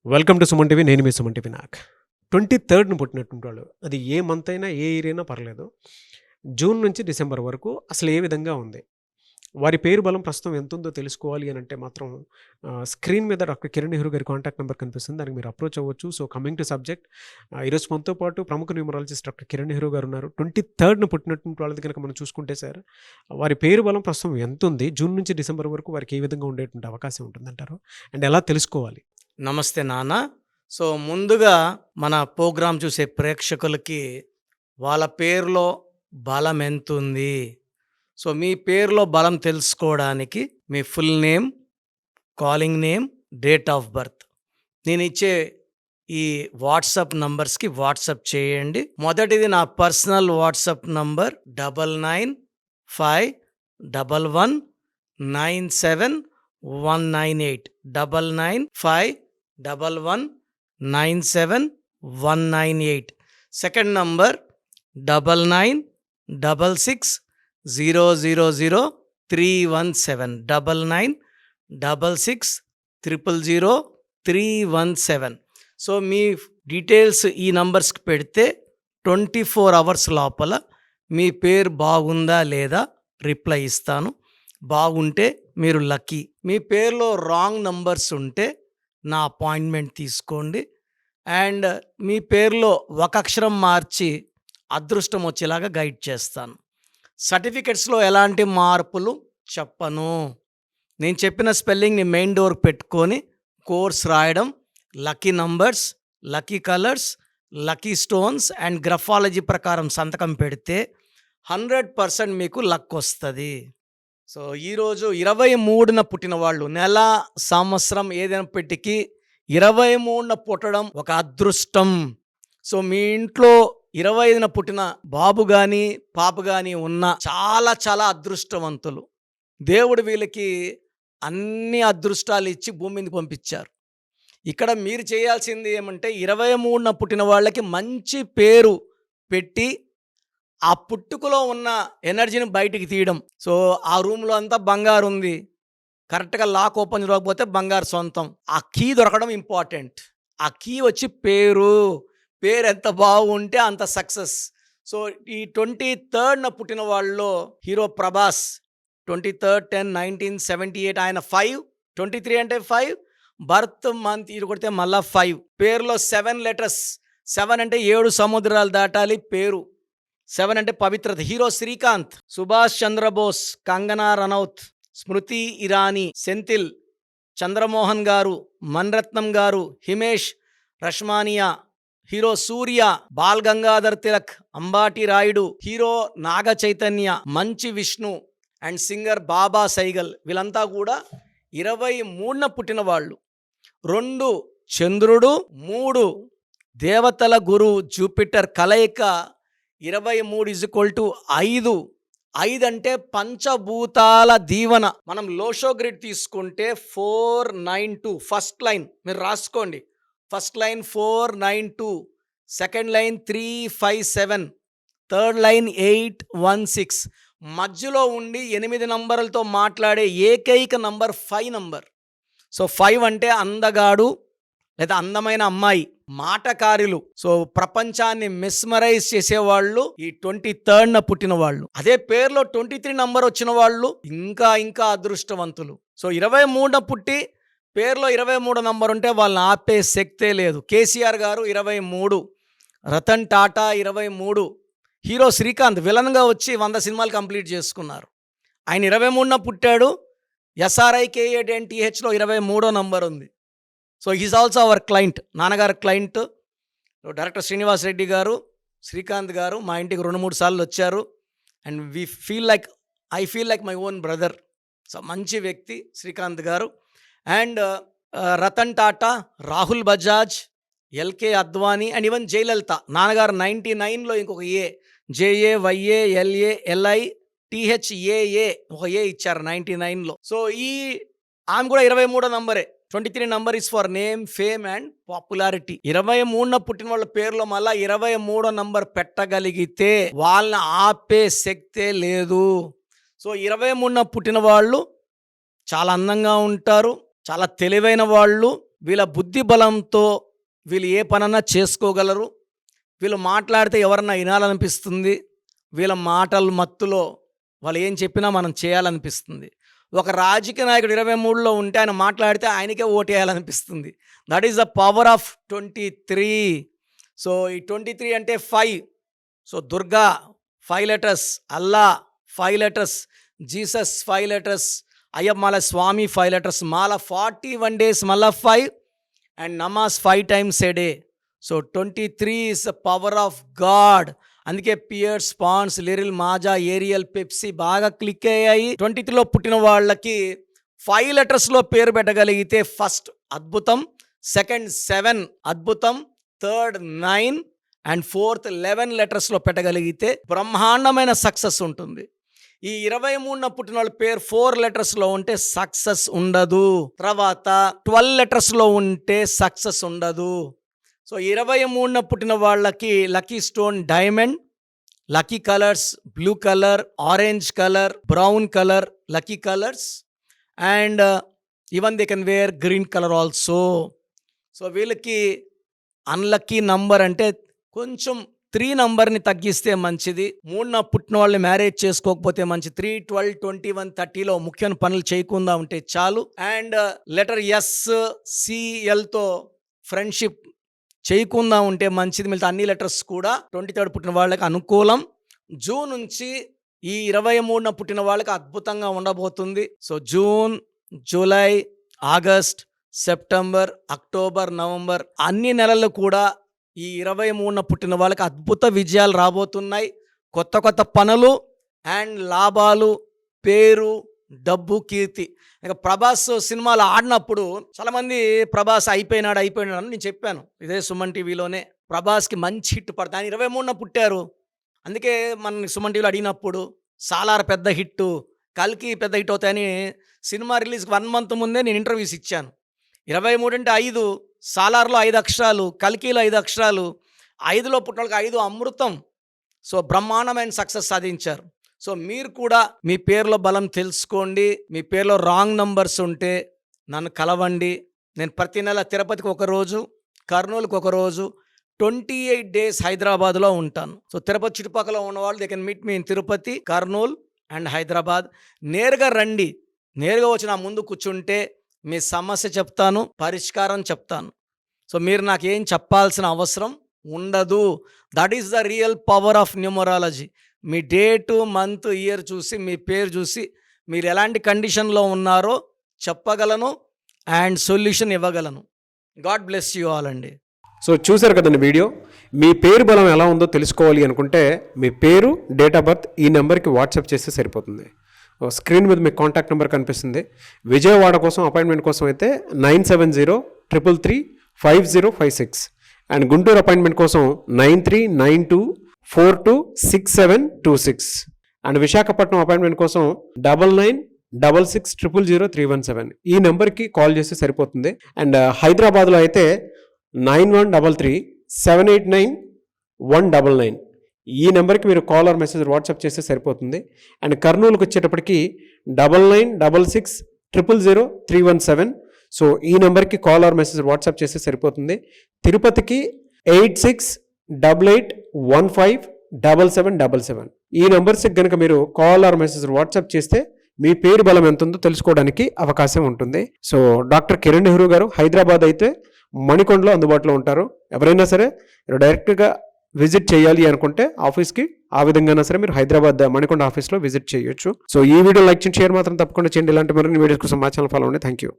Welcome to Suman TV. నేను మీ Suman TV. 23 పుట్టినటువంటి వాళ్ళు, అది ఏ మంత్ అయినా ఏ ఇయర్ అయినా పర్లేదు. జూన్ నుంచి డిసెంబర్ వరకు అసలు ఏ విధంగా ఉంది, వారి పేరు బలం ప్రస్తుతం ఎంత ఉందో తెలుసుకోవాలి అని అంటే మాత్రం స్క్రీన్ మీద డాక్టర్ కిరణ్ నెహ్రూ గారి కాంటాక్ట్ నెంబర్ కనిపిస్తుంది, దానికి మీరు అప్రోచ్ అవ్వచ్చు. సో కమింగ్ టు సబ్జెక్ట్, ఈరోజు మనతో పాటు ప్రముఖ న్యూమరాలజిస్ట్ డాక్టర్ కిరణ్ నెహ్రూ గారు ఉన్నారు. 23 పుట్టినటువంటి వాళ్ళది కనుక మనం చూసుకుంటే సార్, వారి పేరు బలం ప్రస్తుతం ఎంత ఉంది, జూన్ నుంచి డిసెంబర్ వరకు వారికి ఏ విధంగా ఉండేటువంటి అవకాశం ఉంటుందంటారు, అండ్ ఎలా తెలుసుకోవాలి? నమస్తే నాన్న. సో ముందుగా మన ప్రోగ్రాం చూసే ప్రేక్షకులకి వాళ్ళ పేరులో బలం ఎంతుంది, సో మీ పేరులో బలం తెలుసుకోవడానికి మీ full name, calling name, date of birth నేను ఇచ్చే ఈ వాట్సాప్ నంబర్స్కి వాట్సాప్ చేయండి. మొదటిది నా personal WhatsApp number 9951197198 9951197198. Second number 9966000317 9966000317. So మీ డీటెయిల్స్ ఈ నంబర్స్కి పెడితే 24 అవర్స్ లోపల మీ పేరు బాగుందా లేదా రిప్లై ఇస్తాను. బాగుంటే మీరు లక్కీ. మీ పేరులో రాంగ్ నంబర్స్ ఉంటే నా అపాయింట్మెంట్ తీసుకోండి. అండ్ మీ పేరులో ఒక అక్షరం మార్చి అదృష్టం వచ్చేలాగా గైడ్ చేస్తాను. సర్టిఫికెట్స్లో ఎలాంటి మార్పులు చెప్పను. నేను చెప్పిన స్పెల్లింగ్ని మెయిన్ డోర్ పెట్టుకొని కోర్స్ రాయడం, lucky numbers, lucky colours, lucky stones and graphology ప్రకారం సంతకం పెడితే 100% మీకు లక్ వస్తుంది. సో ఈరోజు 23న పుట్టిన వాళ్ళు, నెల సంవత్సరం ఏదైనప్పటికీ 23న పుట్టడం ఒక అదృష్టం. సో మీ ఇంట్లో 25న పుట్టిన బాబు కానీ పాప కానీ ఉన్న చాలా చాలా అదృష్టవంతులు. దేవుడు వీళ్ళకి అన్ని అదృష్టాలు ఇచ్చి భూమి మీదకి పంపించారు. ఇక్కడ మీరు చేయాల్సింది ఏమంటే 23న పుట్టిన వాళ్ళకి మంచి పేరు పెట్టి ఆ పుట్టుకలో ఉన్న ఎనర్జీని బయటికి తీయడం. సో ఆ రూమ్లో అంతా బంగారు ఉంది, కరెక్ట్గా లాక్ ఓపెన్ చేయకపోతే బంగారు సొంతం. ఆ కీ దొరకడం ఇంపార్టెంట్. ఆ కీ వచ్చి పేరు ఎంత బాగుంటే అంత సక్సెస్. సో ఈ 23న పుట్టిన వాళ్ళలో హీరో ప్రభాస్ 23/10/1978 ఆయన 5, 23 అంటే 5, బర్త్ మంత్ ఇది కొడితే మళ్ళా 5. పేరులో 7 లెటర్స్. 7 అంటే 7 సముద్రాలు దాటాలి పేరు. 7 అంటే పవిత్రత. హీరో శ్రీకాంత్, సుభాష్ చంద్రబోస్, కంగనా రనౌత్, స్మృతి ఇరానీ, సెంథిల్, చంద్రమోహన్ గారు, మన్రత్నం గారు, హిమేష్ రష్మానియా, హీరో సూర్య, బాల్ గంగాధర్ తిలక్, అంబాటి రాయుడు, హీరో నాగ చైతన్య, మంచి విష్ణు అండ్ సింగర్ బాబా సైగల్. వీళ్ళంతా కూడా 23న పుట్టిన వాళ్ళు. 2 చంద్రుడు, 3 దేవతల గురు జూపిటర్ కలయిక 23 = 5. 5 అంటే పంచభూతాల దీవెన. మనం లోషో గ్రిడ్ తీసుకుంటే 492 ఫస్ట్ లైన్ మీరు రాసుకోండి. First line 492, second line 357, third line 816. మధ్యలో ఉండి 8 నంబర్లతో మాట్లాడే ఏకైక నంబర్ 5 నంబర్. సో 5 అంటే అందగాడు లేదా అందమైన అమ్మాయి, మాటకారులు. సో ప్రపంచాన్ని మెస్మరైజ్ చేసేవాళ్ళు ఈ 23న పుట్టిన వాళ్ళు. అదే పేరులో 23 నంబర్ వచ్చిన వాళ్ళు ఇంకా అదృష్టవంతులు. సో 23న పుట్టి పేరులో 23 నంబర్ ఉంటే వాళ్ళని ఆపే శక్తే లేదు. కేసీఆర్ గారు 23, రతన్ టాటా 23, హీరో శ్రీకాంత్ విలన్గా వచ్చి 100 సినిమాలు కంప్లీట్ చేసుకున్నారు. ఆయన 23న పుట్టాడు. SRIKANTHలో 23వ నంబర్ ఉంది. So he's also our client, నాన్నగారు క్లయింట్. డైరెక్టర్ శ్రీనివాస్ రెడ్డి గారు, శ్రీకాంత్ గారు మా ఇంటికి 2-3 సార్లు వచ్చారు. And I feel like my own brother. So మంచి వ్యక్తి Srikanth garu. And Ratan Tata, Rahul Bajaj, LK Advani and even Jayalalithaa. నాన్నగారు 99లో ఇంకొక JAYALALITHAA ఒక ఏ ఇచ్చారు 99లో. సో ఆమె కూడా 23వ నంబరే. 23 number is for name, fame and popularity. 23న పుట్టిన వాళ్ళ పేరులో మళ్ళీ 23వ నంబర్ పెట్టగలిగితే వాళ్ళని ఆపే శక్తే లేదు. సో 23న పుట్టిన వాళ్ళు చాలా అందంగా ఉంటారు, చాలా తెలివైన వాళ్ళు, వీళ్ళ బుద్ధి బలంతో వీళ్ళు ఏ పనన్నా చేసుకోగలరు. వీళ్ళు మాట్లాడితే ఎవరన్నా వినాలనిపిస్తుంది. వీళ్ళ మాటల మత్తులో వాళ్ళు ఏం చెప్పినా మనం చేయాలనిపిస్తుంది. ఒక రాజకీయ నాయకుడు 23లో ఉంటే ఆయన మాట్లాడితే ఆయనకే ఓటేయాలనిపిస్తుంది. That is the power of 23. So ఈ 23 అంటే 5. So Durga 5 letters, Allah 5 letters, Jesus 5 letters, అయ్యప్పమాల స్వామి 5 లెటర్స్, మాల 41 డేస్ మళ్ళా 5 అండ్ నమాజ్ 5 times a day. So 23 is the power of God. అందుకే Pears, Ponds, Liril, Maaza, Ariel, Pepsi బాగా క్లిక్ అయ్యాయి. 23లో పుట్టిన వాళ్ళకి 5 లెటర్స్లో పేరు పెట్టగలిగితే ఫస్ట్ అద్భుతం, సెకండ్ 7 అద్భుతం, థర్డ్ 9 అండ్ ఫోర్త్ 11 లెటర్స్లో పెట్టగలిగితే బ్రహ్మాండమైన సక్సెస్ ఉంటుంది. ఈ 23న పుట్టిన వాళ్ళ పేరు 4 లెటర్స్లో ఉంటే సక్సెస్ ఉండదు. తర్వాత 12 లెటర్స్లో ఉంటే సక్సెస్ ఉండదు. సో 23న పుట్టిన వాళ్ళకి lucky stone diamond, lucky colours blue colour, orange colour, brown colour lucky colours and even they can wear green colour also. So వీళ్ళకి అన్లక్కీ నంబర్ అంటే కొంచెం 3 నంబర్ని తగ్గిస్తే మంచిది. 3న పుట్టిన వాళ్ళని మ్యారేజ్ చేసుకోకపోతే మంచిది. 3, 12, 21, 30లో ముఖ్యమైన పనులు చేయకుండా ఉంటే చాలు. అండ్ లెటర్ ఎస్, సిఎల్తో ఫ్రెండ్షిప్ చేయకుండా ఉంటే మంచిది. మిగతా అన్ని లెటర్స్ కూడా 23 పుట్టిన వాళ్ళకి అనుకూలం. జూన్ నుంచి ఈ 23న పుట్టిన వాళ్ళకి అద్భుతంగా ఉండబోతుంది. So June, July, August, September, October, November అన్ని నెలలు కూడా ఈ 23న పుట్టిన వాళ్ళకి అద్భుత విజయాలు రాబోతున్నాయి. కొత్త కొత్త పనులు అండ్ లాభాలు, పేరు, డబ్బు, కీర్తి. ఇంకా ప్రభాస్ సినిమాలు ఆడినప్పుడు చాలామంది ప్రభాస్ అయిపోయినాడు అని నేను చెప్పాను ఇదే సుమన్ టీవీలోనే. ప్రభాస్కి మంచి హిట్ పడుతుంది. ఆయన 23న పుట్టారు. అందుకే మన సుమన్ టీవీలో అడిగినప్పుడు సాలార్ పెద్ద హిట్, కల్కి పెద్ద హిట్ అవుతాయని సినిమా రిలీజ్కి 1 మంత్ ముందే నేను ఇంటర్వ్యూస్ ఇచ్చాను. 23 అంటే 5, సాలార్లో 5 అక్షరాలు, కల్కిలో 5 అక్షరాలు, 5లో పుట్టిన వాళ్ళకి 5 అమృతం. సో బ్రహ్మాండమైన సక్సెస్ సాధించారు. సో మీరు కూడా మీ పేరులో బలం తెలుసుకోండి. మీ పేరులో రాంగ్ నంబర్స్ ఉంటే నన్ను కలవండి. నేను ప్రతి నెల తిరుపతికి ఒకరోజు, కర్నూలుకి ఒకరోజు, 28 డేస్ హైదరాబాద్లో ఉంటాను. సో తిరుపతి చుట్టుపక్కల ఉన్నవాళ్ళు they can meet me in Tirupati, Kurnool and Hyderabad. నేరుగా రండి. నేరుగా వచ్చి నా ముందు కూర్చుంటే మీ సమస్య చెప్తాను, పరిష్కారం చెప్తాను. సో మీరు నాకు ఏం చెప్పాల్సిన అవసరం ఉండదు. That is the real power of numerology. Me date, month, year చూసి, మీ పేరు చూసి మీరు ఎలాంటి కండిషన్లో ఉన్నారో చెప్పగలను అండ్ సొల్యూషన్ ఇవ్వగలను. గాడ్ బ్లెస్ యూ ఆల్ అండి. సో చూశారు కదండి వీడియో. మీ పేరు బలం ఎలా ఉందో తెలుసుకోవాలి అనుకుంటే మీ పేరు, డేట్ ఆఫ్ బర్త్ ఈ నెంబర్కి వాట్సాప్ చేస్తే సరిపోతుంది. స్క్రీన్ మీద మీకు కాంటాక్ట్ నెంబర్ కనిపిస్తుంది. విజయవాడ కోసం అపాయింట్మెంట్ కోసం అయితే 9703335056 అండ్ గుంటూరు అపాయింట్మెంట్ కోసం 9392426726 అండ్ విశాఖపట్నం అపాయింట్మెంట్ కోసం 9966600317 ఈ నెంబర్కి కాల్ చేస్తే సరిపోతుంది. అండ్ హైదరాబాద్లో అయితే 9133789199 ఈ నెంబర్కి మీరు కాల్ ఆర్ మెసేజ్ వాట్సాప్ చేస్తే సరిపోతుంది. అండ్ కర్నూలుకి వచ్చేటప్పటికి 9966000317 సో ఈ నెంబర్కి కాల్ ఆర్ మెసేజ్ వాట్సాప్ చేస్తే సరిపోతుంది. తిరుపతికి 8688157777 ఈ నెంబర్స్కి కనుక మీరు కాల్ ఆర్ మెసేజ్ వాట్సాప్ చేస్తే మీ పేరు బలం ఎంత ఉందో తెలుసుకోవడానికి అవకాశం ఉంటుంది. సో డాక్టర్ కిరణ్ నెహ్రూ గారు హైదరాబాద్ అయితే మణికొండలో అందుబాటులో ఉంటారు. ఎవరైనా సరే డైరెక్ట్గా విజిట్ చేయాలి అనుకుంటే ఆఫీస్కి ఆ విధంగా సరే మీరు హైదరాబాద్ మణికొండ ఆఫీస్లో విజిట్ చేయొచ్చు. సో ఈ వీడియో లైక్ చేయండి, షేర్ మాత్రం తప్పకుండా చేయండి. ఇలాంటి మరిన్ని వీడియోస్ కోసం మా ఛానల్ ఫాలో అవ్వండి. Thank you.